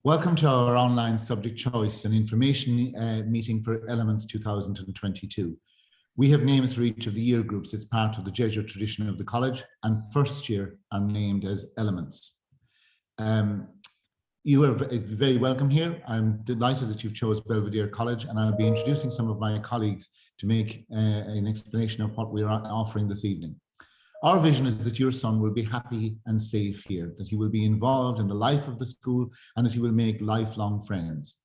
Welcome to our online subject choice and information meeting for Elements 2022. We have names for each of the year groups as part of the Jesuit tradition of the college, and first year are named as Elements. You are very welcome here. I'm delighted that you've chose Belvedere College, and I'll be introducing some of my colleagues to make an explanation of what we're offering this evening. Our vision is that your son will be happy and safe here, that he will be involved in the life of the school, and that he will make lifelong friends.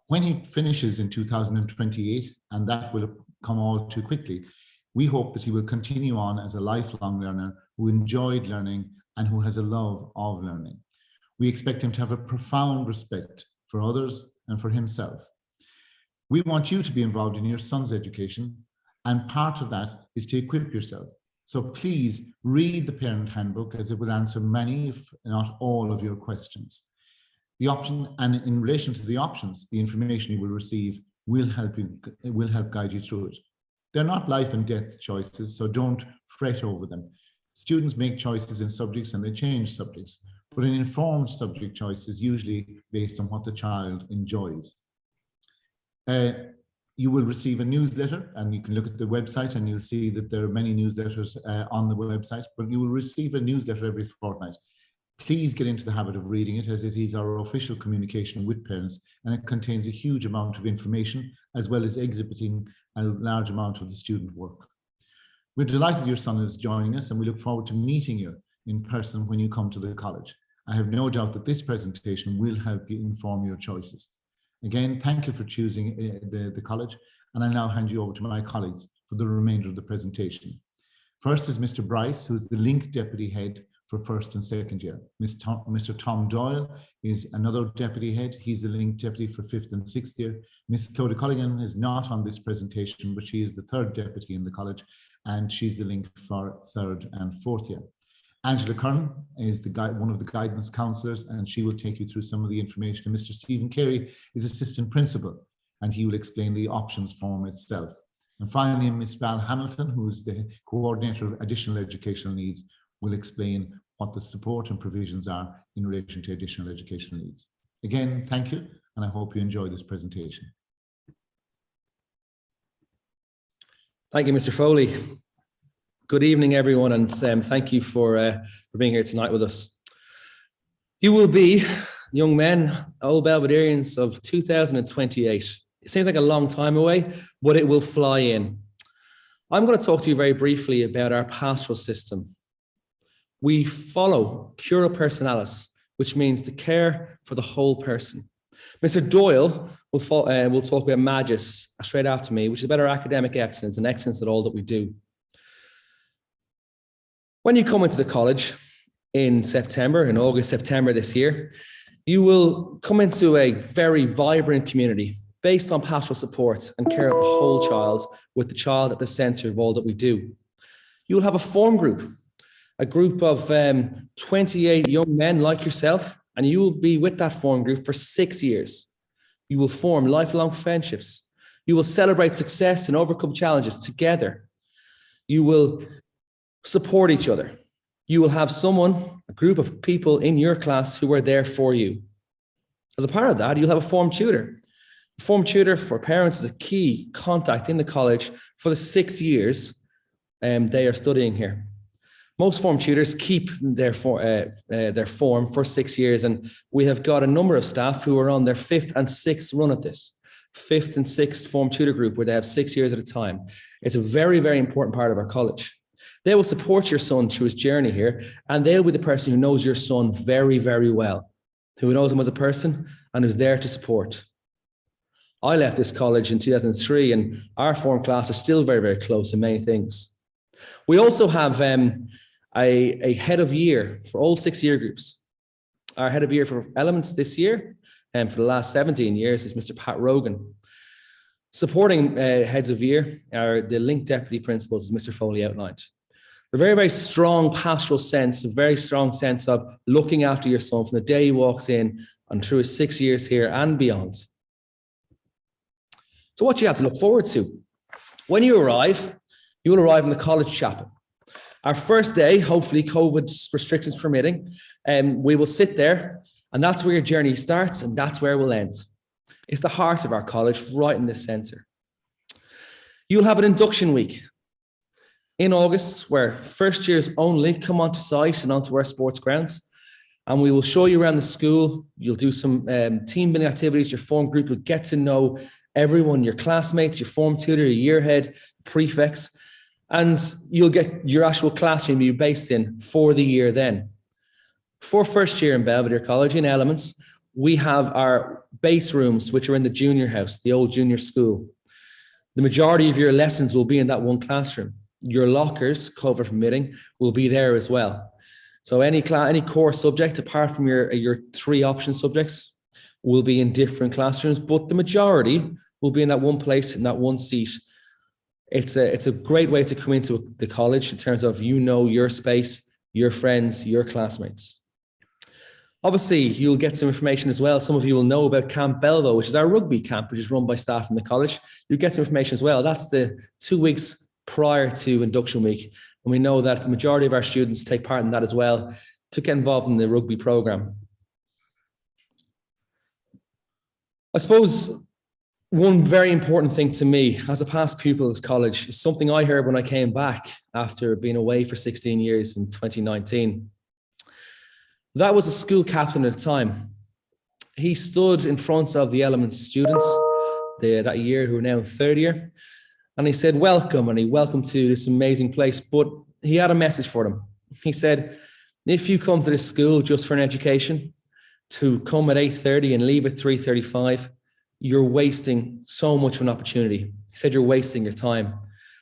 When he finishes in 2028, and that will come all too quickly, we hope that he will continue on as a lifelong learner who enjoyed learning and who has a love of learning. We expect him to have a profound respect for others and for himself. We want you to be involved in your son's education, and part of that is to equip yourself. So please read the parent handbook, as it will answer many, if not all, of your questions. The option, and in relation to the options, the information you will receive will help guide you through it. They're not life and death choices, so don't fret over them. Students make choices in subjects and they change subjects, but an informed subject choice is usually based on what the child enjoys. You will receive a newsletter, and you can look at the website and you'll see that there are many newsletters on the website, but you will receive a newsletter every fortnight. Please get into the habit of reading it, as it is our official communication with parents, and it contains a huge amount of information as well as exhibiting a large amount of the student work. We're delighted your son is joining us, and we look forward to meeting you in person when you come to the college. I have no doubt that this presentation will help you inform your choices. Again, thank you for choosing the college, and I'll now hand you over to my colleagues for the remainder of the presentation. First is Mr. Bryce, who's the Link Deputy Head for first and second year. Mr. Tom Doyle is another Deputy Head. He's the Link Deputy for fifth and sixth year. Ms. Clodagh Culligan is not on this presentation, but she is the third Deputy in the college, and she's the Link for third and fourth year. Angela Kern is one of the guidance counsellors, and she will take you through some of the information. And Mr. Stephen Carey is assistant principal, and he will explain the options form itself. And finally, Ms. Val Hamilton, who is the coordinator of additional educational needs, will explain what the support and provisions are in relation to additional educational needs. Again, thank you, and I hope you enjoy this presentation. Thank you, Mr. Foley. Good evening, everyone, and thank you for being here tonight with us. You will be young men, old Belvederians of 2028. It seems like a long time away, but it will fly in. I'm going to talk to you very briefly about our pastoral system. We follow cura personalis, which means the care for the whole person. Mr. Doyle will talk about magis straight after me, which is about our academic excellence and excellence at all that we do. When you come into the college in August, September this year, you will come into a very vibrant community based on pastoral support and care of the whole child, with the child at the centre of all that we do. You will have a form group, a group of 28 young men like yourself, and you will be with that form group for 6 years. You will form lifelong friendships. You will celebrate success and overcome challenges together. You will support each other. You will have a group of people in your class who are there for you. As a part of that, you'll have a form tutor. A form tutor for parents is a key contact in the college for the 6 years they are studying here. Most form tutors keep their form for 6 years, and we have got a number of staff who are on their fifth and sixth run at this. Fifth and sixth form tutor group, where they have 6 years at a time. It's a very, very important part of our college. They will support your son through his journey here, and they'll be the person who knows your son very, very well, who knows him as a person and who's there to support. I left this college in 2003, and our form class are still very, very close in many things. We also have a head of year for all 6 year groups. Our head of year for Elements this year, and for the last 17 years, is Mr. Pat Rogan. Supporting heads of year are the Link Deputy Principals, as Mr. Foley outlined. A very, very strong pastoral sense, a very strong sense of looking after your son from the day he walks in and through his 6 years here and beyond. So what you have to look forward to. When you arrive, you will arrive in the college chapel. Our first day, hopefully COVID restrictions permitting, we will sit there And that's where your journey starts, and that's where we'll end. It's the heart of our college, right in the center. You'll have an induction week in August where first years only come onto site and onto our sports grounds. And we will show you around the school. You'll do some team building activities. Your form group will get to know everyone, your classmates, your form tutor, your year head, prefects. And you'll get your actual classroom you're based in for the year then. For first year in Belvedere College, in Elements, we have our base rooms, which are in the junior house, the old junior school. The majority of your lessons will be in that one classroom. Your lockers, COVID permitting, will be there as well. So any core subject, apart from your 3 option subjects, will be in different classrooms, but the majority will be in that one place, in that one seat. It's a great way to come into the college in terms of, your space, your friends, your classmates. Obviously, you'll get some information as well. Some of you will know about Camp Belvo, which is our rugby camp, which is run by staff in the college. You'll get some information as well. That's the 2 weeks prior to induction week. And we know that the majority of our students take part in that as well to get involved in the rugby program. I suppose one very important thing to me as a past pupil of college is something I heard when I came back after being away for 16 years in 2019. That was a school captain at the time. He stood in front of the Elements students that year who are now in third year. And he said, welcome, and he welcomed to this amazing place. But he had a message for them. He said, if you come to this school just for an education, to come at 8:30 and leave at 3:35, you're wasting so much of an opportunity. He said, you're wasting your time.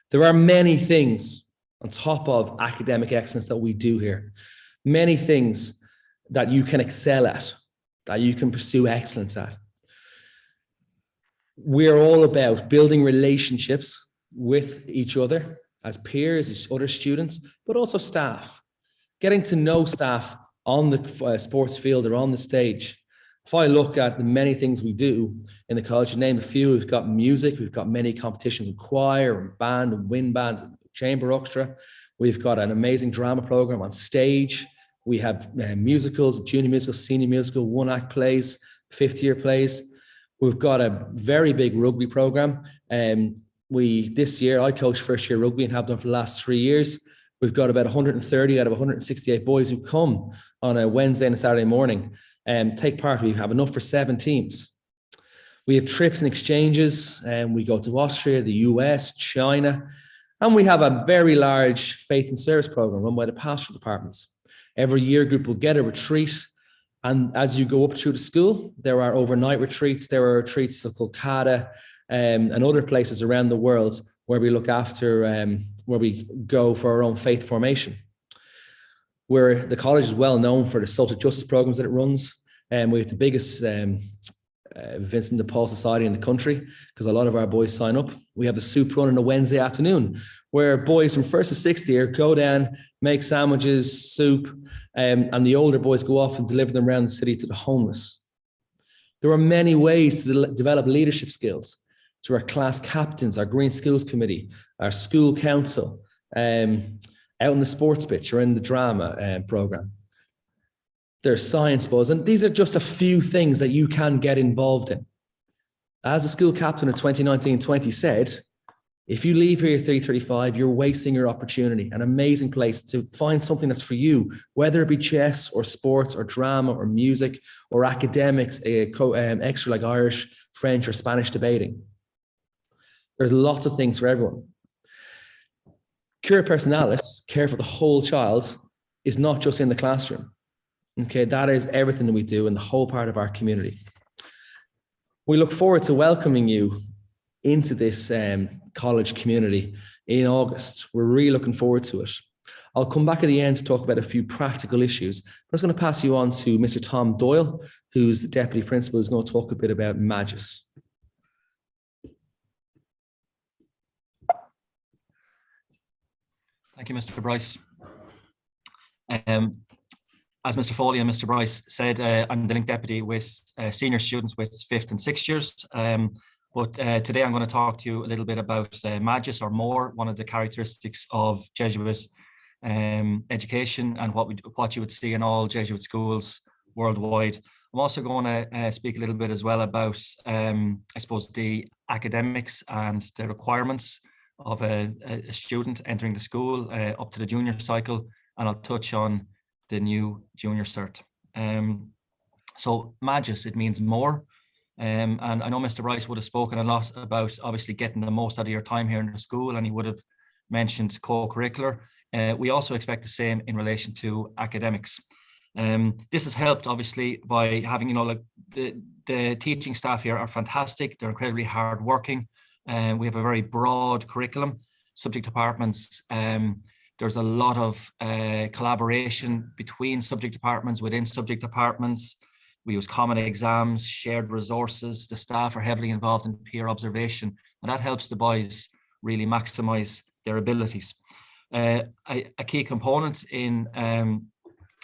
There are many things on top of academic excellence that we do here. Many things that you can excel at, that you can pursue excellence at. We're all about building relationships with each other as peers, as other students, but also staff. Getting to know staff on the sports field or on the stage. If I look at the many things we do in the college, to name a few, we've got music, we've got many competitions in choir and band and wind band, and chamber orchestra. We've got an amazing drama program on stage. We have musicals, junior musical, senior musical, 1-act plays, 5th-year plays. We've got a very big rugby program. This year, I coach first-year rugby and have done for the last 3 years. We've got about 130 out of 168 boys who come on a Wednesday and a Saturday morning and take part. We have enough for 7 teams. We have trips and exchanges, and we go to Austria, the US, China, and we have a very large faith and service program run by the pastoral departments. Every year group will get a retreat, and as you go up through the school, there are overnight retreats, there are retreats to Kolkata and other places around the world where we look after, where we go for our own faith formation. Where the college is well known for the social justice programs that it runs, and we have the biggest Vincent de Paul Society in the country because a lot of our boys sign up. We have the soup run on a Wednesday afternoon where boys from 1st to 6th year go down, make sandwiches, soup, and the older boys go off and deliver them around the city to the homeless. There are many ways to develop leadership skills to our class captains, our Green Schools Committee, our school council, out in the sports pitch or in the drama program. There's science buzz, and these are just a few things that you can get involved in. As a school captain in 2019-20 said, if you leave here at 3:35, you're wasting your opportunity. An amazing place to find something that's for you, whether it be chess or sports or drama or music or academics, extra like Irish, French or Spanish debating. There's lots of things for everyone. Cura Personalis, care for the whole child, is not just in the classroom. Okay, that is everything that we do in the whole part of our community. We look forward to welcoming you into this college community in August. We're really looking forward to it. I'll come back at the end to talk about a few practical issues. I'm just going to pass you on to Mr. Tom Doyle, who's the Deputy Principal, who's going to talk a bit about Magis. Thank you, Mr. Bryce. As Mr. Foley and Mr. Bryce said, I'm the link deputy with senior students with 5th and 6th years. But today I'm going to talk to you a little bit about Magis or more, one of the characteristics of Jesuit education and what you would see in all Jesuit schools worldwide. I'm also going to speak a little bit as well about, I suppose, the academics and the requirements of a student entering the school up to the junior cycle, and I'll touch on the new junior cert. So MAGIS, it means more. And I know Mr. Bryce would have spoken a lot about obviously getting the most out of your time here in the school, and he would have mentioned co-curricular. We also expect the same in relation to academics. This is helped obviously by having, like the teaching staff here are fantastic. They're incredibly hardworking. We have a very broad curriculum, subject departments. There's a lot of collaboration between subject departments, within subject departments. We use common exams, shared resources. The staff are heavily involved in peer observation, and that helps the boys really maximize their abilities. A key component in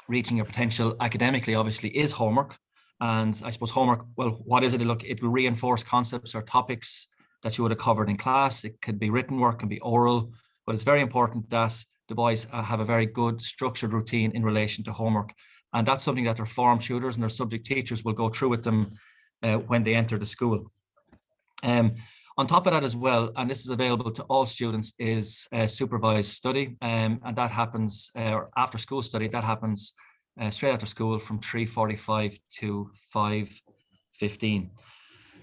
reaching your potential academically, obviously, is homework. And I suppose homework, well, what is it? Look, it will reinforce concepts or topics that you would have covered in class. It could be written work, can be oral, but it's very important that the boys have a very good structured routine in relation to homework. And that's something that their form tutors and their subject teachers will go through with them when they enter the school. On top of that as well, and this is available to all students, is supervised study. And that happens, or after school study, that happens straight after school from 3:45 to 5:15.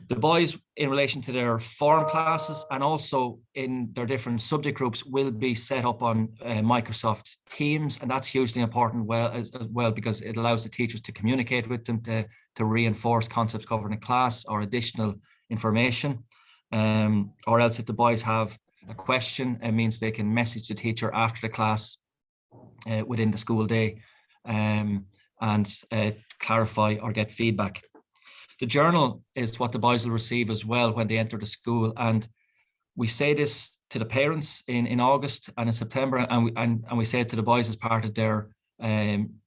The boys, in relation to their form classes and also in their different subject groups, will be set up on Microsoft Teams, and that's hugely important as well because it allows the teachers to communicate with them, to reinforce concepts covered in class or additional information. Or else if the boys have a question, it means they can message the teacher after the class within the school day and clarify or get feedback. The journal is what the boys will receive as well when they enter the school. And we say this to the parents in August and in September, and we say it to the boys as part of their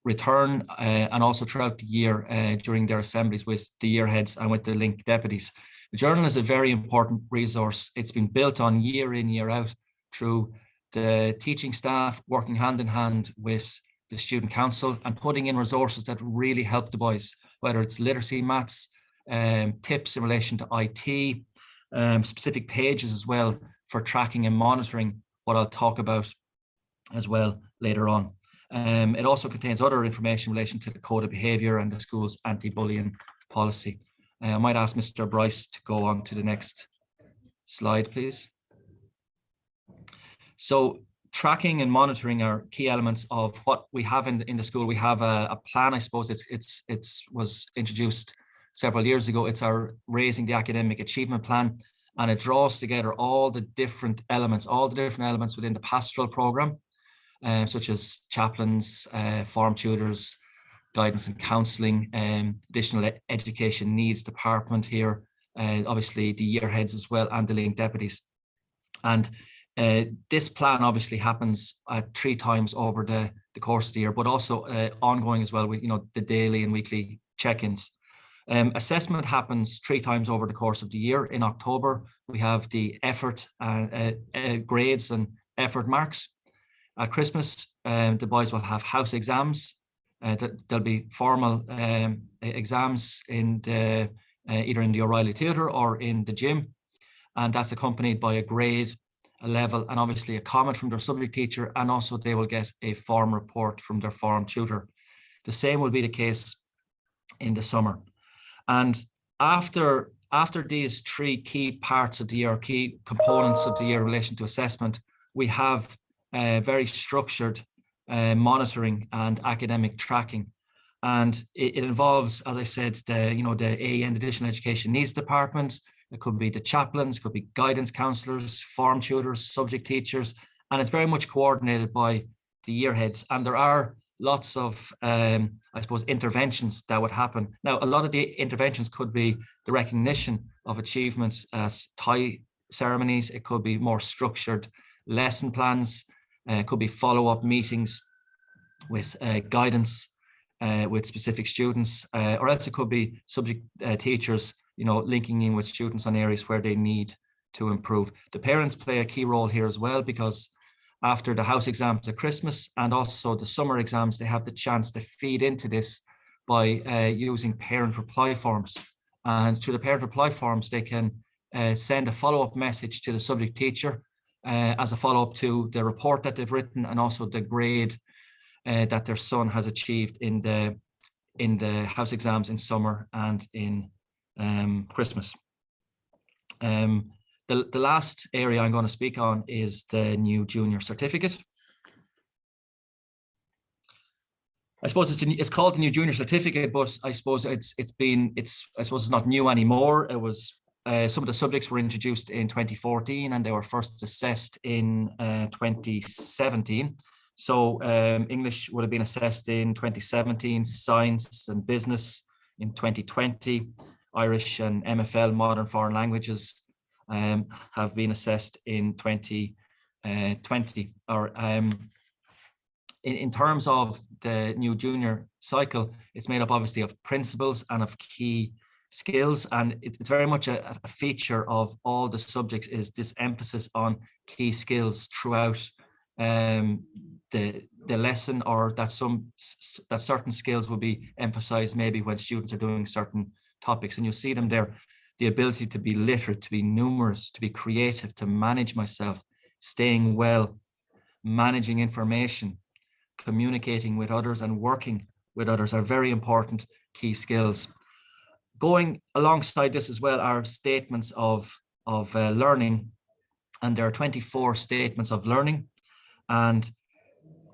return and also throughout the year during their assemblies with the year heads and with the link deputies. The journal is a very important resource. It's been built on year in, year out through the teaching staff working hand in hand with the student council and putting in resources that really help the boys, whether it's literacy, maths, tips in relation to IT, specific pages as well for tracking and monitoring, what I'll talk about as well later on. It also contains other information in relation to the code of behaviour and the school's anti-bullying policy. I might ask Mr. Bryce to go on to the next slide, please. So tracking and monitoring are key elements of what we have in the school. We have a plan, I suppose. It was introduced several years ago. It's our Raising the Academic Achievement Plan, and it draws together all the different elements within the pastoral program, such as chaplains, form tutors, guidance and counselling, additional education needs department here, obviously the year heads as well, and the link deputies. And this plan obviously happens 3 times over the course of the year, but also ongoing as well with the daily and weekly check-ins. Assessment happens 3 times over the course of the year. In October, we have the effort grades and effort marks. At Christmas, the boys will have house exams. There'll be formal exams in either in the O'Reilly Theatre or in the gym, and that's accompanied by a grade, a level, and obviously a comment from their subject teacher, and also they will get a form report from their form tutor. The same will be the case in the summer. And after these 3 key parts of the year, key components of the year in relation to assessment, we have very structured monitoring and academic tracking. And it involves, as I said, the AEN, the Additional Education Needs Department. It could be the chaplains, could be guidance counsellors, form tutors, subject teachers, and it's very much coordinated by the year heads. And there are lots of, I suppose, interventions that would happen. Now, a lot of the interventions could be the recognition of achievements as tie ceremonies. It could be more structured lesson plans. It could be follow-up meetings with guidance with specific students, or else it could be subject teachers, linking in with students on areas where they need to improve. The parents play a key role here as well, because after the house exams at Christmas and also the summer exams, they have the chance to feed into this by using parent reply forms. And through the parent reply forms, they can send a follow-up message to the subject teacher as a follow-up to the report that they've written, and also the grade that their son has achieved in the house exams in summer and in Christmas. The last area I'm going to speak on is the new junior certificate. I suppose it's called the new junior certificate, but I suppose it's not new anymore. It was some of the subjects were introduced in 2014 and they were first assessed in 2017. So English would have been assessed in 2017, science and business in 2020, Irish and MFL, modern foreign languages, have been assessed in 2020. In terms of the new junior cycle, it's made up obviously of principles and of key skills, and it's very much a feature of all the subjects is this emphasis on key skills throughout the lesson, or that certain skills will be emphasized maybe when students are doing certain topics, and you'll see them there. The ability to be literate, to be numerous, to be creative, to manage myself, staying well, managing information, communicating with others and working with others are very important key skills. Going alongside this as well are statements of learning, and there are 24 statements of learning, and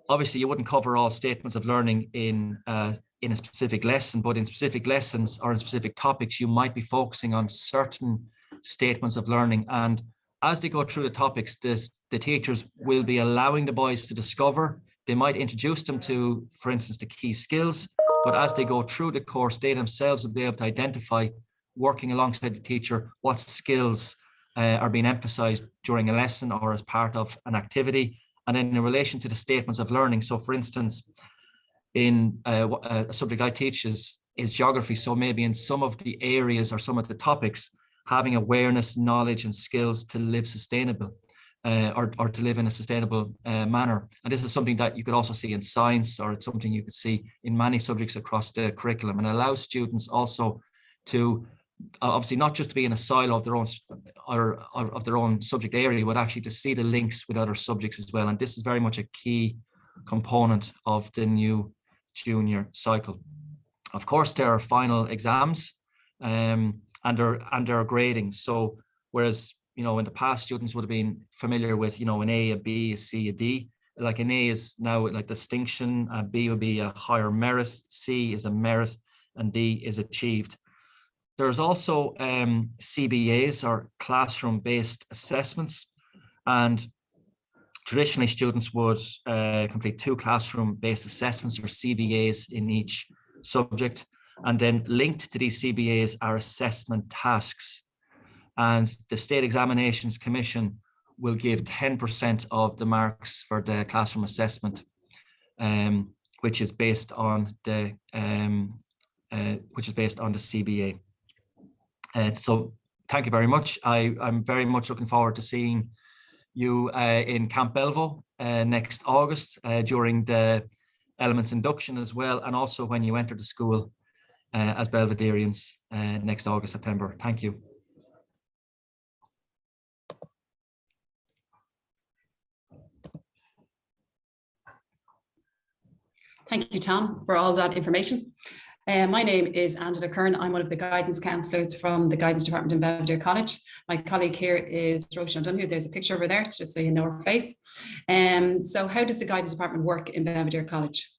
obviously you wouldn't cover all statements of learning in a specific lesson, but in specific lessons or in specific topics you might be focusing on certain statements of learning, and as they go through the topics, the teachers will be allowing the boys to discover. They might introduce them to, for instance, the key skills, but as they go through the course, they themselves will be able to identify, working alongside the teacher, what skills are being emphasized during a lesson or as part of an activity. And then in relation to the statements of learning, so for instance, in a subject I teach is geography. So maybe in some of the areas or some of the topics, having awareness, knowledge, and skills to live sustainable. Or to live in a sustainable manner. And this is something that you could also see in science, or it's something you could see in many subjects across the curriculum, and allows students also to obviously not just to be in a silo of their own or of their own subject area, but actually to see the links with other subjects as well. And this is very much a key component of the new junior cycle. Of course, there are final exams and there are grading. So whereas in the past, students would have been familiar with, an A, a B, a C, a D. Like an A is now like distinction, a B would be a higher merit, C is a merit, and D is achieved. There's also CBAs, or classroom-based assessments, and traditionally students would complete 2 classroom-based assessments, or CBAs, in each subject, and then linked to these CBAs are assessment tasks. And the State Examinations Commission will give 10% of the marks for the classroom assessment, which is based on the CBA. So thank you very much. I'm very much looking forward to seeing you in Camp Belvo next August during the Elements induction as well, and also when you enter the school as Belvederians next August, September. Thank you. Thank you, Tom, for all that information. My name is Angela Kern. I'm one of the guidance counsellors from the guidance department in Belvedere College. My colleague here is Roisin O'Donoghue. There's a picture over there, just so you know her face. So how does the guidance department work in Belvedere College?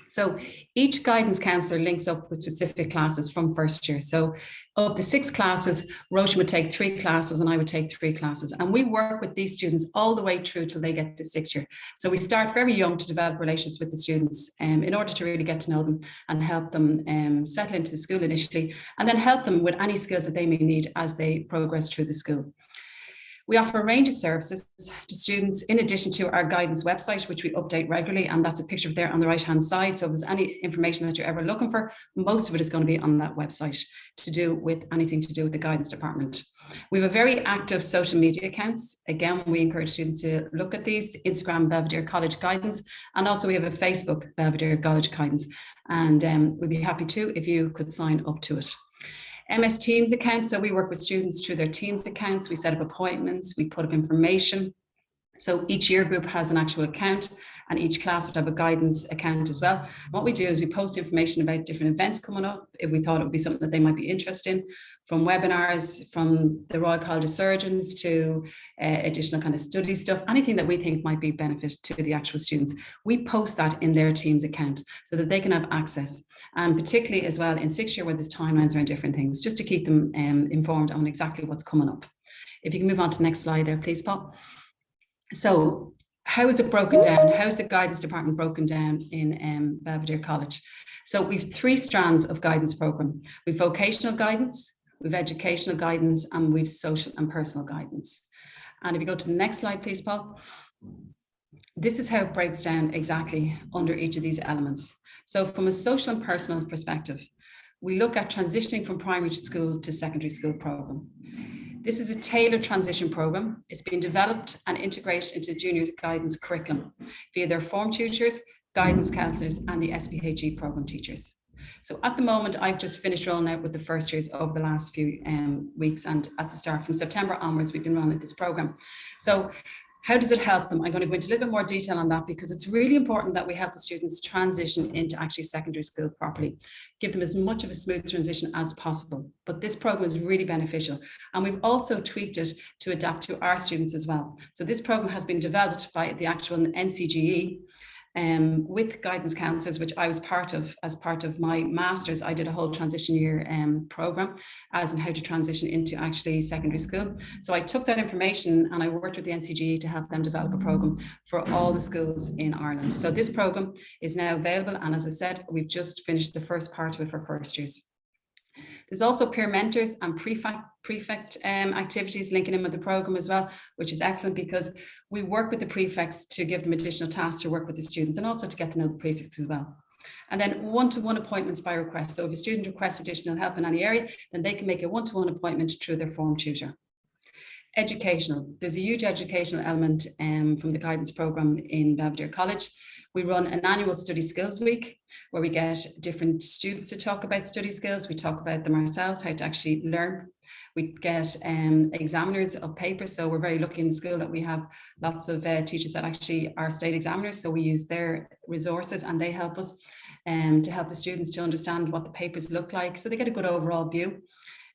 So each guidance counsellor links up with specific classes from first year. So of the 6 classes, Roisin would take 3 classes and I would take 3 classes. And we work with these students all the way through till they get to 6th year. So we start very young to develop relationships with the students in order to really get to know them and help them settle into the school initially, and then help them with any skills that they may need as they progress through the school. We offer a range of services to students in addition to our guidance website, which we update regularly, and that's a picture there on the right-hand side. So if there's any information that you're ever looking for, most of it is going to be on that website to do with anything to do with the guidance department. We have a very active social media accounts. Again, we encourage students to look at these: Instagram Belvedere College Guidance, and also we have a Facebook Belvedere College Guidance. And we'd be happy too if you could sign up to it. MS Teams accounts. So we work with students through their Teams accounts. We set up appointments. We put up information. So each year group has an actual account, and each class would have a guidance account as well. What we do is we post information about different events coming up, if we thought it would be something that they might be interested in, from webinars, from the Royal College of Surgeons to additional kind of study stuff, anything that we think might be benefit to the actual students. We post that in their Teams account so that they can have access, and particularly as well in 6th year where there's timelines around different things, just to keep them informed on exactly what's coming up. If you can move on to the next slide there, please, Paul. So how is it broken down? How is the guidance department broken down in Belvedere College? So we've 3 strands of guidance program. We've vocational guidance, we've educational guidance, and we've social and personal guidance. And if you go to the next slide, please, Paul. This is how it breaks down exactly under each of these elements. So from a social and personal perspective, we look at transitioning from primary school to secondary school program. This is a tailored transition program. It's been developed and integrated into junior guidance curriculum via their form tutors, guidance counsellors, and the SPHE program teachers. So at the moment, I've just finished rolling out with the first years over the last few weeks, and at the start from September onwards, we've been running this program. So how does it help them? I'm going to go into a little bit more detail on that, because it's really important that we help the students transition into actually secondary school properly, give them as much of a smooth transition as possible. But this program is really beneficial. And we've also tweaked it to adapt to our students as well. So this program has been developed by the actual NCGE, with guidance counsellors, which I was part of as part of my master's. I did a whole transition year program as in how to transition into actually secondary school. So I took that information and I worked with the NCGE to help them develop a program for all the schools in Ireland. So this program is now available, and as I said, we've just finished the first part of it for first years. There's also peer mentors and prefect activities linking in with the program as well, which is excellent, because we work with the prefects to give them additional tasks to work with the students, and also to get to know the prefects as well. And then one-to-one appointments by request. So if a student requests additional help in any area, then they can make a one-to-one appointment through their form tutor. Educational. There's a huge educational element from the guidance program in Belvedere College. We run an annual study skills week where we get different students to talk about study skills. We talk about them ourselves, how to actually learn. We get examiners of papers. So we're very lucky in the school that we have lots of teachers that actually are state examiners. So we use their resources and they help us to help the students to understand what the papers look like, so they get a good overall view.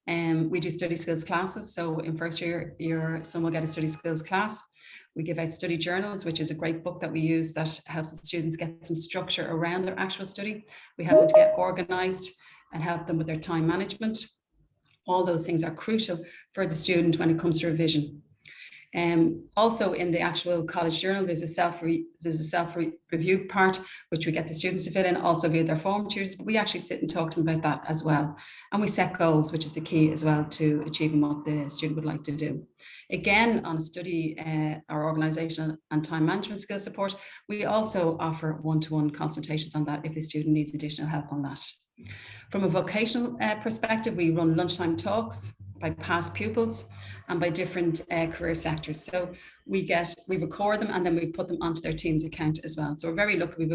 We do study skills classes. So in first year, some will get a study skills class. We give out study journals, which is a great book that we use that helps the students get some structure around their actual study. We help them to get organized and help them with their time management. All those things are crucial for the student when it comes to revision. Also in the actual college journal, there's a self-review part, which we get the students to fill in, also via their form tutors, but we actually sit and talk to them about that as well. And we set goals, which is the key as well to achieving what the student would like to do. Again, on a study or organizational and time management skill support, we also offer one-to-one consultations on that if the student needs additional help on that. From a vocational perspective, we run lunchtime talks by past pupils and by different career sectors. So we record them and then we put them onto their Teams account as well. So we're very lucky. We have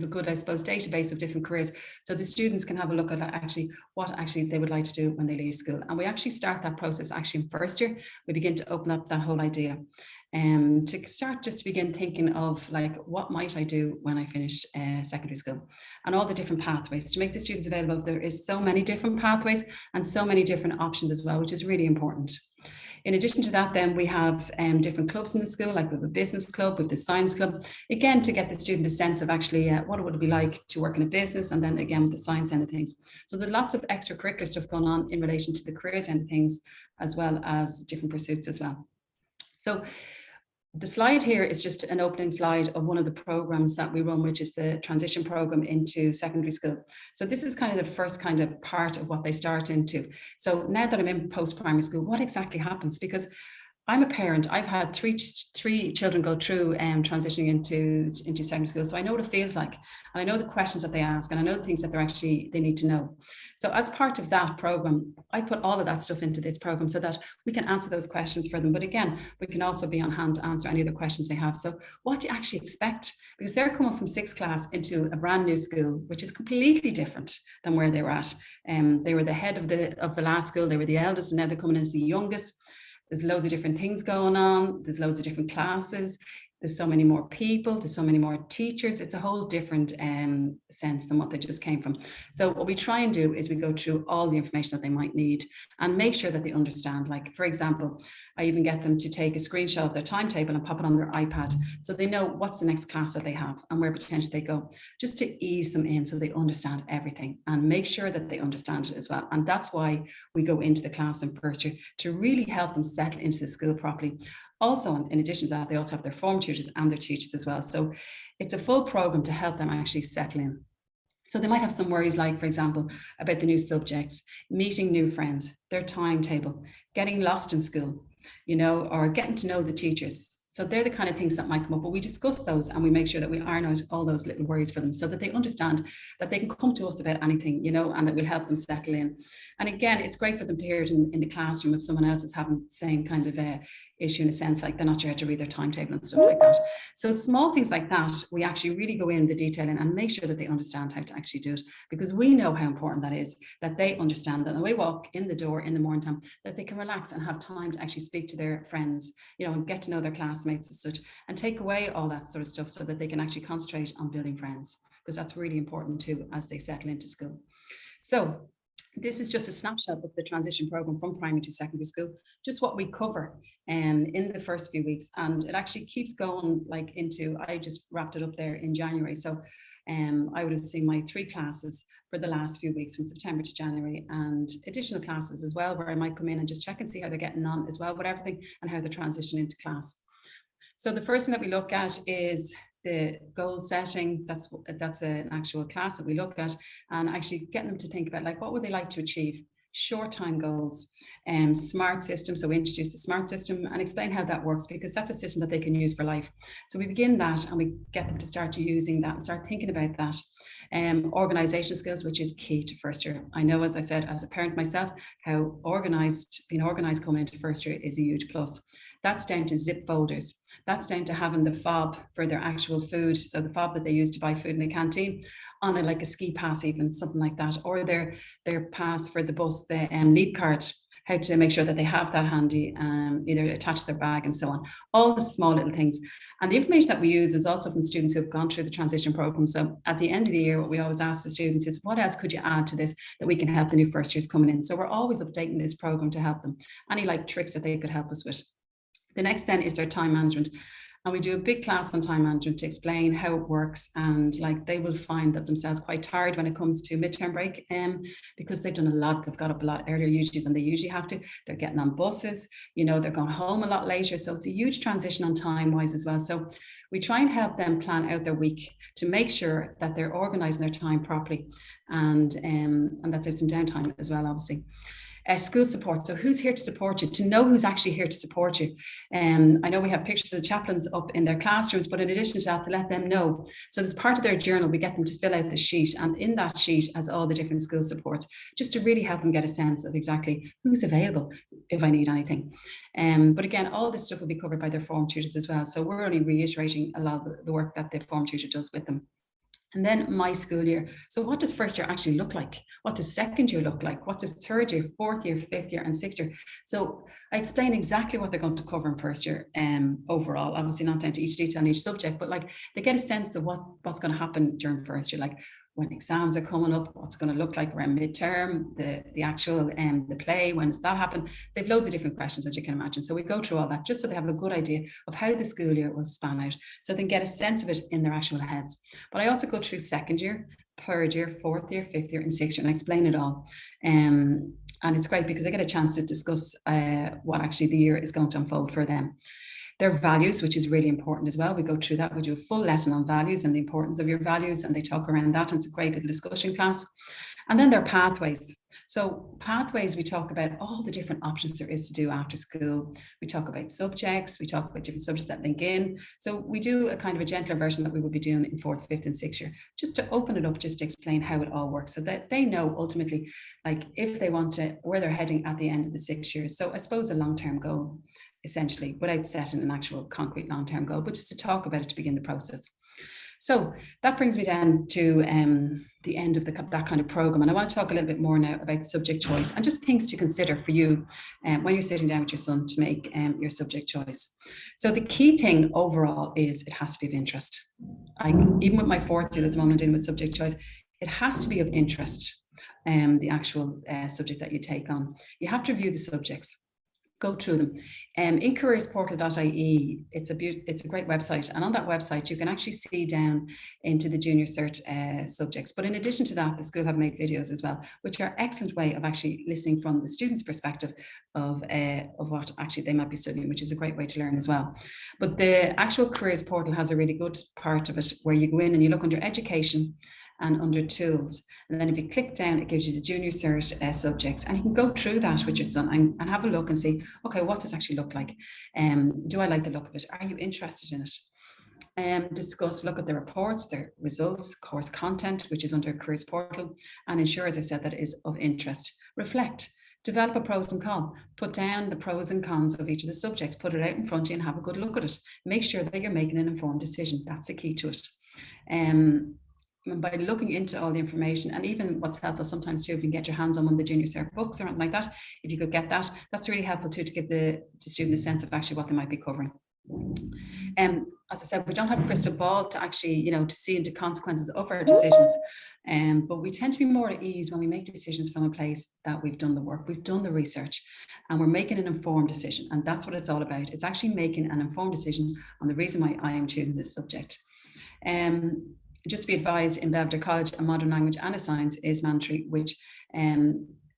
a good, I suppose, database of different careers. So the students can have a look at what they would like to do when they leave school. And we actually start that process actually in first year. We begin to open up that whole idea and to start just to begin thinking of like, what might I do when I finish secondary school, and all the different pathways to make the students available. There is so many different pathways and so many different options as well, which is really important. In addition to that, then we have different clubs in the school, like we have a business club, with the science club, again, to get the student a sense of actually what it would be like to work in a business, and then again with the science end of things. So there's lots of extracurricular stuff going on in relation to the careers end of things, as well as different pursuits as well. So the slide here is just an opening slide of one of the programs that we run, which is the transition program into secondary school. So this is kind of the first kind of part of what they start into. So now that I'm in post-primary school, what exactly happens? Because I'm a parent. I've had three children go through transitioning into secondary school. So I know what it feels like. And I know the questions that they ask, and I know the things that they need to know. So as part of that program, I put all of that stuff into this program so that we can answer those questions for them. But again, we can also be on hand to answer any of the questions they have. So what do you actually expect? Because they're coming from 6th class into a brand new school, which is completely different than where they were at. They were the head of the last school. They were the eldest, and now they're coming as the youngest. There's loads of different things going on. There's loads of different classes. There's so many more people. There's so many more teachers. It's a whole different sense than what they just came from. So what we try and do is we go through all the information that they might need and make sure that they understand. Like, for example, I even get them to take a screenshot of their timetable and pop it on their iPad so they know what's the next class that they have and where potentially they go, just to ease them in so they understand everything and make sure that they understand it as well. And that's why we go into the class in first year, to really help them settle into the school properly. Also, in addition to that, they also have their form tutors and their teachers as well. So it's a full program to help them actually settle in. So they might have some worries, like, for example, about the new subjects, meeting new friends, their timetable, getting lost in school, or getting to know the teachers. So they're the kind of things that might come up, but we discuss those and we make sure that we iron out all those little worries for them so that they understand that they can come to us about anything, and that we'll help them settle in. And again, it's great for them to hear it in the classroom if someone else is having the same kind of issue, in a sense, like they're not sure how to read their timetable and stuff like that. So small things like that, we actually really go in the detail and make sure that they understand how to actually do it, because we know how important that is, that they understand that when we walk in the door in the morning time, that they can relax and have time to actually speak to their friends, and get to know their classmates and such, and take away all that sort of stuff so that they can actually concentrate on building friends, because that's really important too as they settle into school. So this is just a snapshot of the transition program from primary to secondary school, just what we cover in the first few weeks. And it actually keeps going I just wrapped it up there in January. So I would have seen my 3 classes for the last few weeks from September to January, and additional classes as well, where I might come in and just check and see how they're getting on as well with everything and how they're transitioning into class. So the first thing that we look at is the goal setting. That's an actual class that we look at, and actually getting them to think about, like, what would they like to achieve? Short time goals, SMART system. So we introduce the SMART system and explain how that works, because that's a system that they can use for life. So we begin that and we get them to start using that and start thinking about that. Organization skills, which is key to first year. I know, as I said, as a parent myself, how being organized coming into first year is a huge plus. That's down to zip folders. That's down to having the fob for their actual food. So the fob that they use to buy food in the canteen on like a ski pass, even something like that, or their pass for the bus, the leap card, how to make sure that they have that handy, either attached to their bag and so on. All the small little things. And the information that we use is also from students who have gone through the transition program. So at the end of the year, what we always ask the students is, what else could you add to this that we can help the new first years coming in? So we're always updating this program to help them. Any tricks that they could help us with. The next then is their time management. And we do a big class on time management to explain how it works. And they will find that themselves quite tired when it comes to midterm break, because they've done a lot. They've got up a lot earlier usually than they usually have to. They're getting on buses, they're going home a lot later. So it's a huge transition on time wise as well. So we try and help them plan out their week to make sure that they're organizing their time properly, and that there's some downtime as well, obviously. School support. So who's here to support you, to know who's actually here to support you. I know we have pictures of the chaplains up in their classrooms, but in addition to that, to let them know. So as part of their journal, we get them to fill out the sheet, and in that sheet has all the different school supports, just to really help them get a sense of exactly who's available if I need anything. But again, all this stuff will be covered by their form tutors as well. So we're only reiterating a lot of the work that the form tutor does with them. And then my school year. So what does first year actually look like? What does second year look like? What does third year, fourth year, fifth year, and sixth year? So I explain exactly what they're going to cover in first year overall, obviously not down to each detail in each subject, but they get a sense of what's going to happen during first year, when exams are coming up, what's going to look like around midterm, the actual the play, when does that happen? They've loads of different questions, as you can imagine. So we go through all that just so they have a good idea of how the school year will span out, so they can get a sense of it in their actual heads. But I also go through second year, third year, fourth year, fifth year, and sixth year, and explain it all. And it's great because they get a chance to discuss what actually the year is going to unfold for them. Their values, which is really important as well. We go through that. We do a full lesson on values and the importance of your values, and they talk around that. And it's a great little discussion class. And then there are pathways. So pathways, we talk about all the different options there is to do after school. We talk about subjects, we talk about different subjects that link in. So we do a kind of a gentler version that we will be doing in 4th, 5th and 6th year, just to open it up, just to explain how it all works so that they know ultimately, like if they want to, where they're heading at the end of the 6 years. So I suppose a long-term goal, essentially, without setting an actual concrete long-term goal, but just to talk about it to begin the process. So that brings me down to the end of that kind of program. And I want to talk a little bit more now about subject choice and just things to consider for you when you're sitting down with your son to make your subject choice. So the key thing overall is it has to be of interest. Even with my 4th year at the moment I'm dealing with subject choice, it has to be of interest, the actual subject that you take on. You have to review the subjects. Go through them. In careersportal.ie, it's a great website, and on that website you can actually see down into the junior cert subjects. But in addition to that, the school have made videos as well, which are an excellent way of actually listening from the student's perspective of what actually they might be studying, which is a great way to learn as well. But the actual careers portal has a really good part of it where you go in and you look under education and under tools, and then if you click down, it gives you the junior cert subjects, and you can go through that with your son and have a look and see, okay, what does it actually look like? Do I like the look of it? Are you interested in it? Discuss, look at the reports, their results, course content, which is under careers portal, and ensure, as I said, that it is of interest. Reflect. Develop a pros and cons. Put down the pros and cons of each of the subjects. Put it out in front of you and have a good look at it. Make sure that you're making an informed decision. That's the key to it. By looking into all the information, and even what's helpful sometimes too, if you can get your hands on one of the junior cert books or anything like that, if you could get that, that's really helpful too, to give the student a sense of actually what they might be covering. As I said, we don't have a crystal ball to actually, to see into consequences of our decisions, but we tend to be more at ease when we make decisions from a place that we've done the work, we've done the research, and we're making an informed decision. And that's what it's all about. It's actually making an informed decision on the reason why I am choosing this subject. Just to be advised, in Belvedere College, a modern language and a science is mandatory, which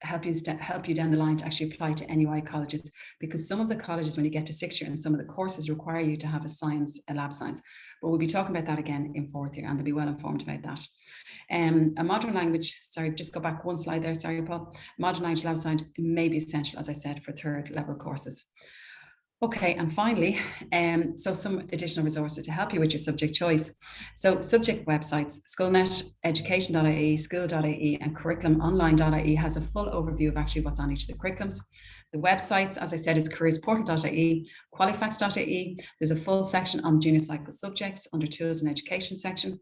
help you down the line to actually apply to NUI colleges, because some of the colleges, when you get to 6th year, and some of the courses require you to have a lab science. But we'll be talking about that again in 4th year, and they'll be well informed about that. A modern language, sorry, just go back one slide there, sorry, Paul. Modern language lab science may be essential, as I said, for 3rd level courses. Okay, and finally, so some additional resources to help you with your subject choice. So subject websites, Schoolnet, education.ie, school.ie, and curriculumonline.ie has a full overview of actually what's on each of the curriculums. The websites, as I said, is careersportal.ie, qualifax.ie. There's a full section on junior cycle subjects under tools and education section,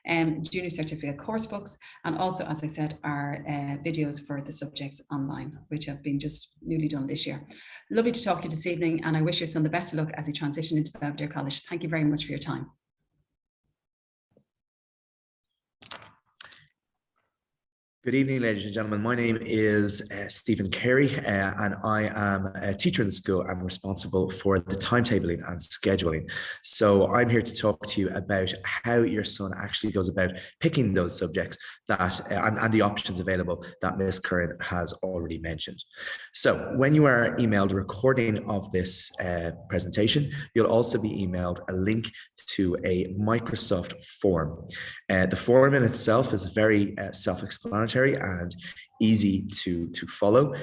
junior certificate course books, and also, as I said, our videos for the subjects online, which have been just newly done this year. Lovely to talk to you this evening, and I wish your son the best of luck as he transitions into Belvedere College. Thank you very much for your time. Good evening, ladies and gentlemen. My name is Stephen Carey, and I am a teacher in the school. I'm responsible for the timetabling and scheduling. So I'm here to talk to you about how your son actually goes about picking those subjects that and the options available that Ms. Curran has already mentioned. So when you are emailed a recording of this presentation, you'll also be emailed a link to a Microsoft form. The form in itself is very self-explanatory and easy to follow.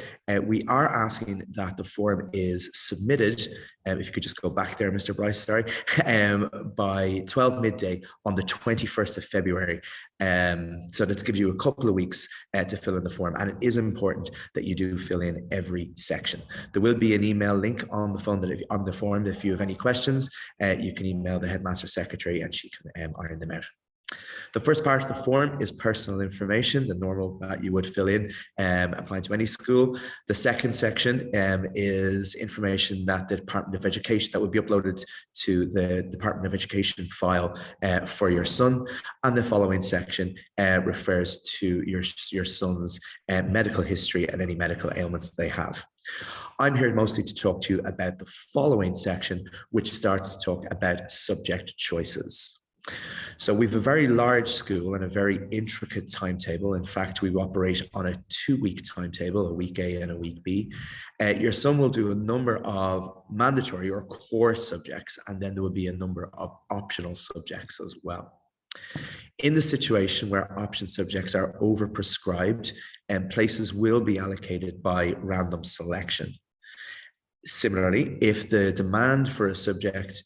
We are asking that the form is submitted, if you could just go back there, Mr. Bryce, sorry, by 12 midday on the 21st of February. So that gives you a couple of weeks to fill in the form. And it is important that you do fill in every section. There will be an email link on the phone on the form. If you have any questions, you can email the headmaster secretary and she can iron them out. The first part of the form is personal information, the normal that you would fill in applying to any school. The second section is information that the Department of Education, that would be uploaded to the Department of Education file for your son. And the following section refers to your son's medical history and any medical ailments they have. I'm here mostly to talk to you about the following section, which starts to talk about subject choices. So we have a very large school and a very intricate timetable. In fact, we operate on a 2-week timetable, a week A and a week B. Your son will do a number of mandatory or core subjects, and then there will be a number of optional subjects as well. In the situation where option subjects are overprescribed, places will be allocated by random selection. Similarly, if the demand for a subject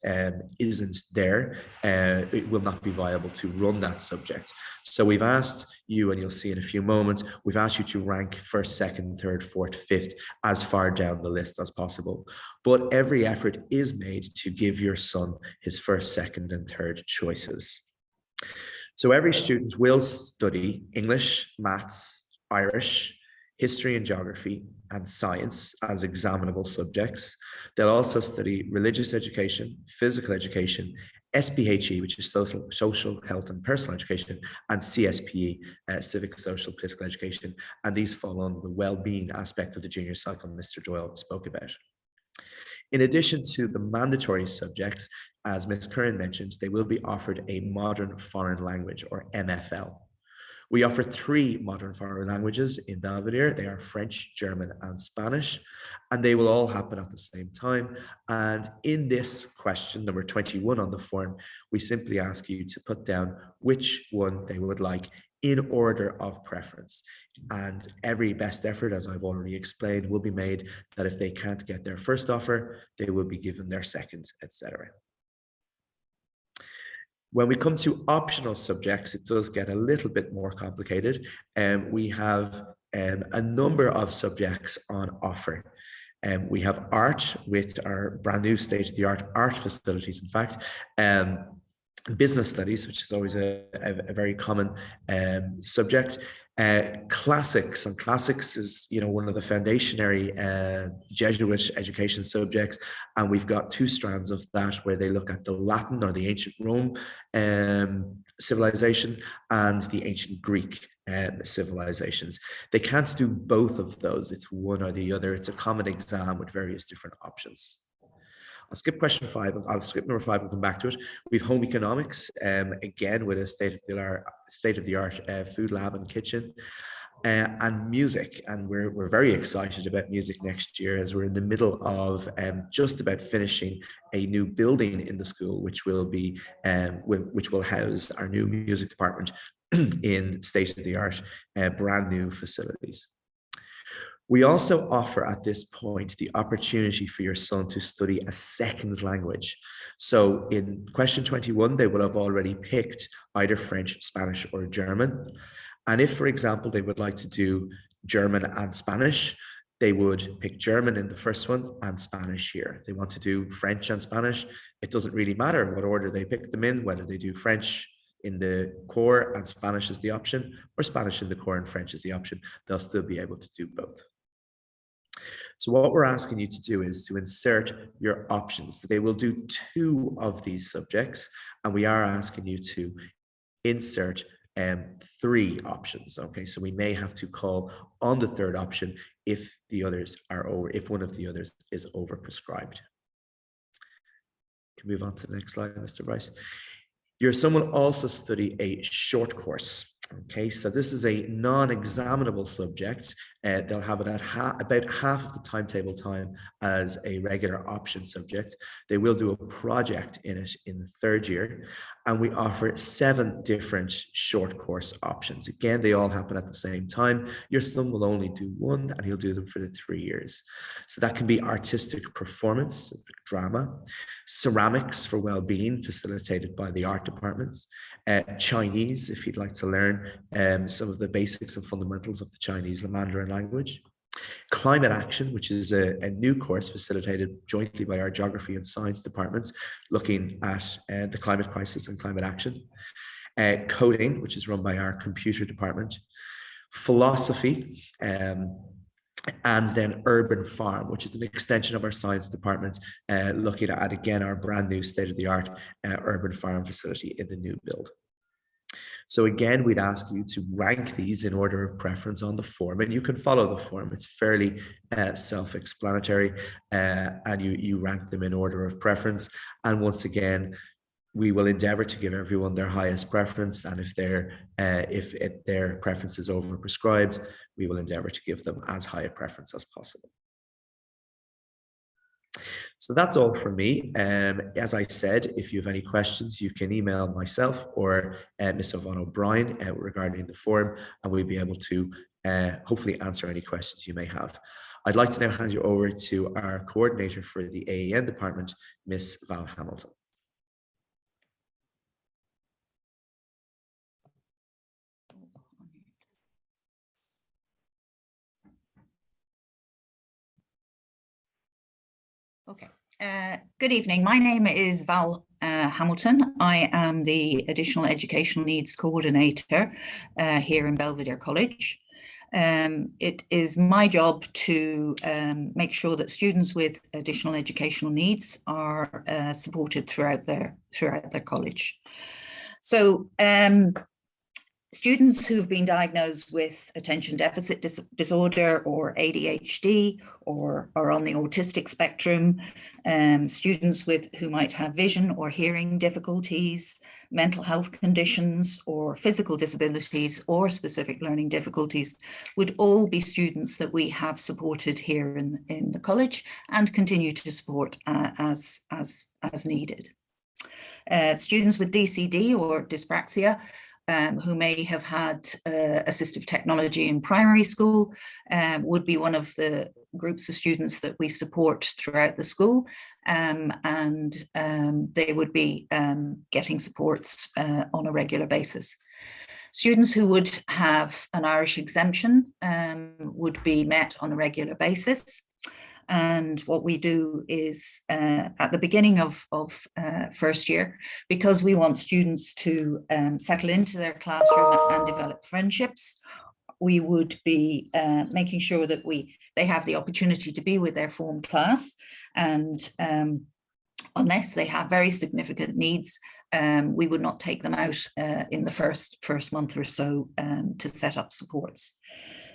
isn't there, it will not be viable to run that subject. So we've asked you, and you'll see in a few moments, we've asked you to rank first, second, third, fourth, fifth as far down the list as possible. But every effort is made to give your son his first, second, and third choices. So every student will study English, maths, Irish, history and geography, and science as examinable subjects. They'll also study religious education, physical education, SPHE, which is social, health and personal education, and CSPE, civic, social, political education. And these fall on the well-being aspect of the junior cycle Mr. Doyle spoke about. In addition to the mandatory subjects, as Ms. Curran mentioned, they will be offered a modern foreign language, or MFL. We offer 3 modern foreign languages in Belvedere. They are French, German, and Spanish, and they will all happen at the same time. And in this question, number 21 on the form, we simply ask you to put down which one they would like in order of preference. And every best effort, as I've already explained, will be made that if they can't get their first offer, they will be given their second, etc. When we come to optional subjects, it does get a little bit more complicated. We have a number of subjects on offer. We have art with our brand new state-of-the-art art facilities, in fact. Business studies, which is always a very common subject. Classics, and classics is, one of the foundationary Jesuit education subjects, and we've got 2 strands of that where they look at the Latin or the ancient Rome civilization and the ancient Greek civilizations. They can't do both of those. It's one or the other. It's a common exam with various different options. I'll skip question 5. I'll skip number 5 and come back to it. We've home economics, again with a state-of-the-art food lab and kitchen, and music. And we're very excited about music next year, as we're in the middle of just about finishing a new building in the school, which will be which will house our new music department in state-of-the-art brand new facilities. We also offer at this point the opportunity for your son to study a second language. So in question 21, they will have already picked either French, Spanish, or German. And if, for example, they would like to do German and Spanish, they would pick German in the first one and Spanish here. If they want to do French and Spanish, it doesn't really matter what order they pick them in, whether they do French in the core and Spanish is the option, or Spanish in the core and French is the option. They'll still be able to do both. So what we're asking you to do is to insert your options. They will do 2 of these subjects, and we are asking you to insert 3 options. Okay, so we may have to call on the 3rd option if the others are if one of the others is overprescribed. Can move on to the next slide, Mr. Bryce. Your son will also study a short course. Okay, so this is a non-examinable subject. They'll have it at about half of the timetable time as a regular option subject. They will do a project in it in the 3rd year, and we offer 7 different short course options. Again, they all happen at the same time. Your son will only do one, and he'll do them for the 3 years. So that can be artistic performance, drama, ceramics for well-being, facilitated by the art departments, Chinese, if you'd like to learn some of the basics and fundamentals of the Chinese Mandarin language. Climate action, which is a new course facilitated jointly by our geography and science departments, looking at the climate crisis and climate action. Coding, which is run by our computer department. Philosophy, and then urban farm, which is an extension of our science department, looking at, again, our brand new state-of-the-art urban farm facility in the new build. So again, we'd ask you to rank these in order of preference on the form, and you can follow the form. It's fairly self-explanatory, and you rank them in order of preference. And once again, we will endeavor to give everyone their highest preference, and if their preference is overprescribed, we will endeavor to give them as high a preference as possible. So that's all from me. As I said, if you have any questions, you can email myself or Ms. Yvonne O'Brien regarding the form, and we'll be able to hopefully answer any questions you may have. I'd like to now hand you over to our coordinator for the AEN department, Ms. Val Hamilton. Okay. Good evening. My name is Val Hamilton. I am the Additional Educational Needs Coordinator here in Belvedere College. It is my job to make sure that students with additional educational needs are supported throughout their college. So students who have been diagnosed with attention deficit disorder or ADHD or are on the autistic spectrum, students who might have vision or hearing difficulties, mental health conditions or physical disabilities or specific learning difficulties would all be students that we have supported here in the college and continue to support as needed. Students with DCD or dyspraxia who may have had assistive technology in primary school would be one of the groups of students that we support throughout the school, and they would be getting supports on a regular basis. Students who would have an Irish exemption would be met on a regular basis. And what we do is at the beginning of first year, because we want students to settle into their classroom and develop friendships, we would be making sure that they have the opportunity to be with their form class. And unless they have very significant needs, we would not take them out in the first month or so to set up supports.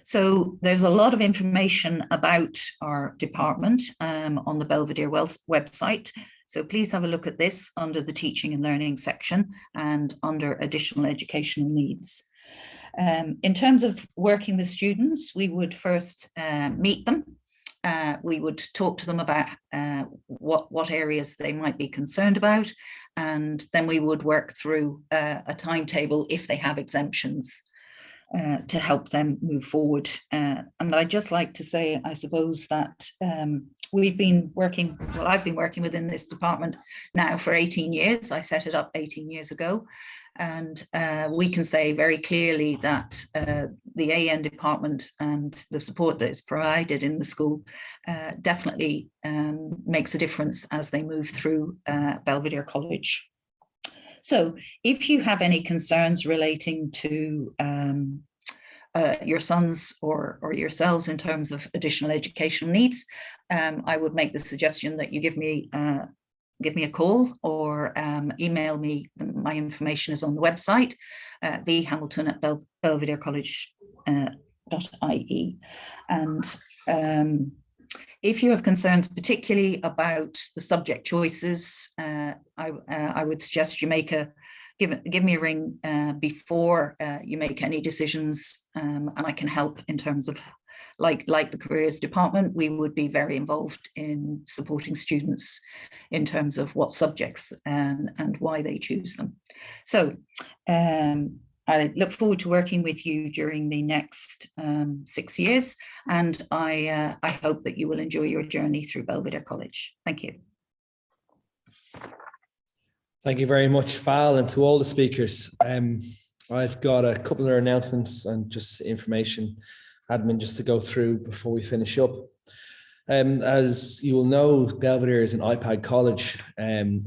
So there's a lot of information about our department on the Belvedere website. So please have a look at this under the teaching and learning section and under additional educational needs. In terms of working with students, we would first meet them. We would talk to them about what areas they might be concerned about, and then we would work through a timetable if they have exemptions to help them move forward. And I'd just like to say, I suppose, that I've been working within this department now for 18 years. I set it up 18 years ago. And we can say very clearly that the AEN department and the support that is provided in the school definitely makes a difference as they move through Belvedere College. So if you have any concerns relating to your sons or yourselves in terms of additional educational needs, I would make the suggestion that you give me a call or email me. My information is on the website, vhamilton@belvederecollege.ie. And if you have concerns particularly about the subject choices, I would suggest you give me a ring before you make any decisions, and I can help in terms of, like the careers department, we would be very involved in supporting students in terms of what subjects and why they choose them. So I look forward to working with you during the next 6 years, and I hope that you will enjoy your journey through Belvedere College. Thank you. Thank you very much, Val, and to all the speakers. I've got a couple of announcements and just information admin just to go through before we finish up. As you will know, Belvedere is an iPad college.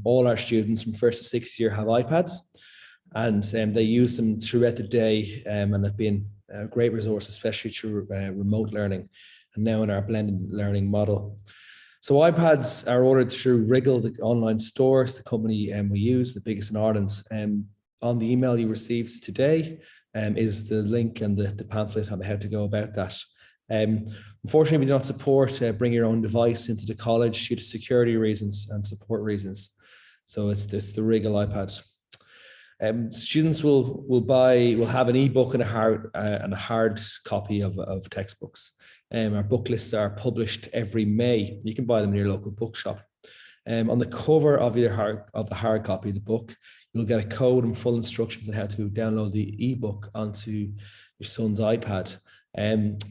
All our students from first to sixth year have iPads, and they use them throughout the day, and have been a great resource, especially through remote learning and now in our blended learning model. So iPads are ordered through Wriggle, the online stores, the company we use, the biggest in Ireland. On the email you received today is the link and the pamphlet on how to go about that. Unfortunately, we do not support bring your own device into the college due to security reasons and support reasons. So it's the Wriggle iPad. Students will have an ebook and a hard copy of textbooks. Our book lists are published every May. You can buy them in your local bookshop. On the cover of the hard copy of the book, you'll get a code and full instructions on how to download the ebook onto your son's iPad. And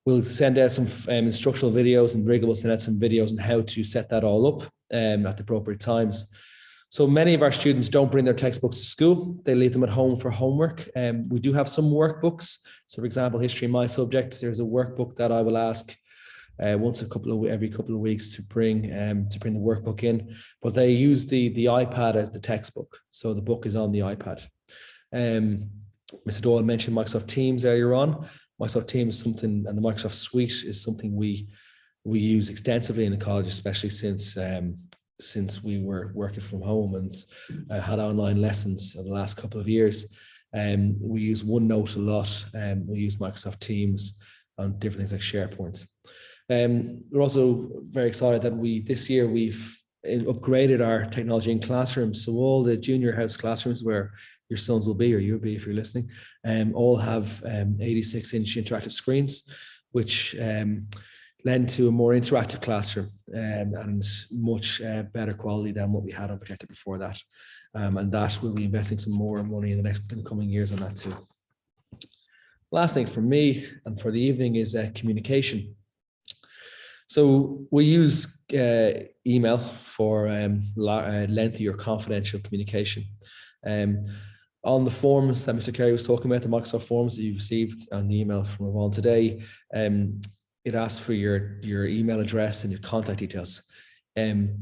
we'll send out some instructional videos, and Riggle will send out some videos on how to set that all up at the appropriate times. So many of our students don't bring their textbooks to school. They leave them at home for homework. We do have some workbooks. So for example, history, my subjects, there's a workbook that I will ask every couple of weeks to bring the workbook in, but they use the iPad as the textbook. So the book is on the iPad. Mr. Doyle mentioned Microsoft Teams earlier on. Microsoft Teams is something, and the Microsoft Suite is something we use extensively in the college, especially since we were working from home and had online lessons over the last couple of years. We use OneNote a lot. We use Microsoft Teams on different things like SharePoint. We're also very excited that this year we've upgraded our technology in classrooms. So all the junior house classrooms where your sons will be, or you'll be if you're listening, all have 86-inch interactive screens, which lend to a more interactive classroom and much better quality than what we had on projector before that. And that we'll be investing some more money in the coming years on that too. Last thing for me and for the evening is communication. So we use email for lengthy or confidential communication. On the forms that Mr. Carey was talking about, the Microsoft forms that you received on the email from Yvonne today, it asks for your email address and your contact details.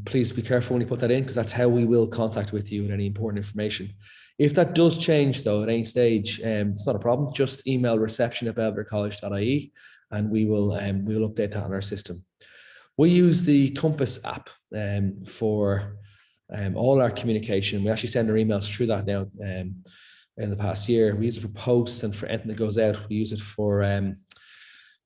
Please be careful when you put that in, because that's how we will contact with you with any important information. If that does change though at any stage, it's not a problem. Just email reception@belvederecollege.ie and we will update that on our system. We use the Compass app for all our communication. We actually send our emails through that now in the past year. We use it for posts and for anything that goes out. We use it for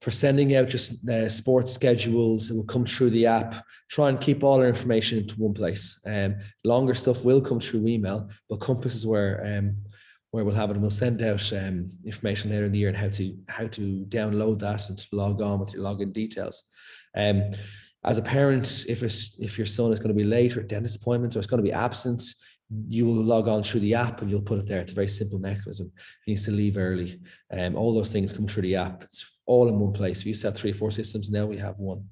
sending out just sports schedules. It will come through the app. Try and keep all our information into one place. Longer stuff will come through email, but Compass is where we'll have it, and we'll send out information later in the year on how to download that and to log on with your login details. As a parent, if your son is going to be late or dentist appointments or it's going to be absent, you will log on through the app and you'll put it there. It's a very simple mechanism. He needs to leave early. All those things come through the app. It's all in one place. We used to have 3 or 4 systems. Now we have one.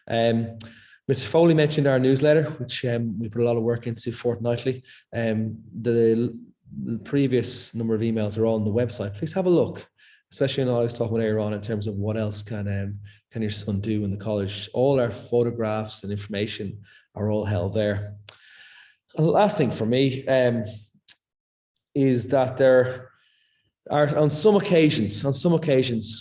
Mr. Foley mentioned our newsletter, which we put a lot of work into fortnightly. The previous number of emails are all on the website. Please have a look, especially in what I was talking about earlier on in terms of what else can your son do in the college. All our photographs and information are all held there. And the last thing for me is that there are on some occasions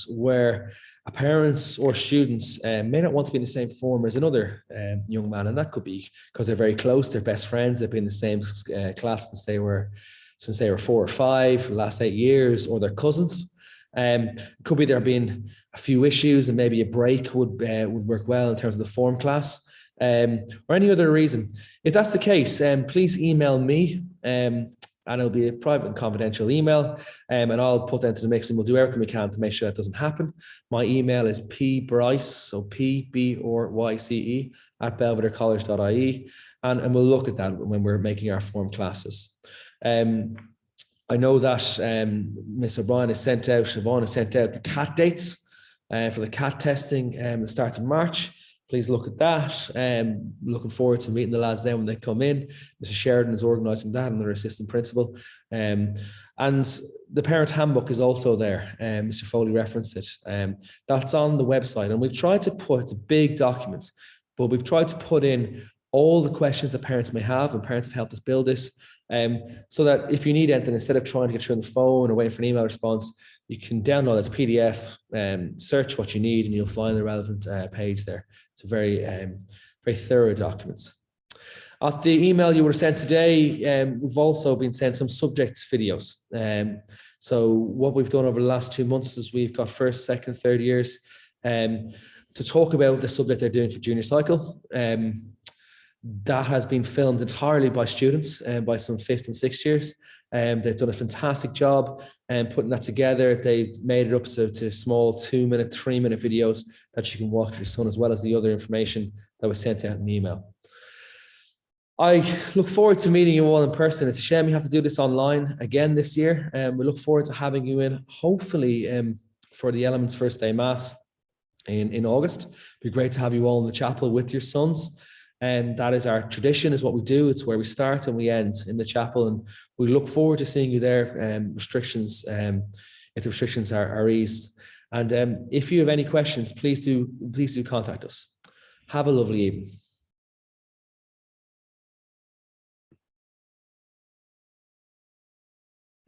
where a parents or students may not want to be in the same form as another young man, and that could be because they're very close, they're best friends, they've been in the same class since they were 4 or 5 for the last 8 years, or they're cousins. It could be there being a few issues and maybe a break would work well in terms of the form class, or any other reason. If that's the case, please email me, and it'll be a private and confidential email, and I'll put that into the mix, and we'll do everything we can to make sure that doesn't happen. My email is pbryce, so PBRYCE @belvederecollege.ie, and we'll look at that when we're making our form classes. I know that Ms. O'Brien has sent out the CAT dates for the CAT testing that starts in March. Please look at that. Looking forward to meeting the lads then when they come in. Mr. Sheridan is organising that, and their assistant principal. And the parent handbook is also there. Mr. Foley referenced it. That's on the website, and we've tried to it's a big document, but we've tried to put in all the questions that parents may have, and parents have helped us build this. So that if you need anything, instead of trying to get through on the phone or waiting for an email response, you can download this PDF and search what you need, and you'll find the relevant page there. It's a very, very thorough document. At the email you were sent today, we've also been sent some subject videos. So what we've done over the last 2 months is we've got 1st, 2nd, 3rd years to talk about the subject they're doing for junior cycle. That has been filmed entirely by students and by some 5th and 6th years. They've done a fantastic job putting that together. They made it up to small 2-minute, 3-minute videos that you can watch with your son, as well as the other information that was sent out in the email. I look forward to meeting you all in person. It's a shame we have to do this online again this year. We look forward to having you in, hopefully for the Elements First Day Mass in August. It'd be great to have you all in the chapel with your sons. And that is our tradition, is what we do. It's where we start and we end, in the chapel. And we look forward to seeing you there. Restrictions, if the restrictions are eased. And if you have any questions, please do contact us. Have a lovely evening.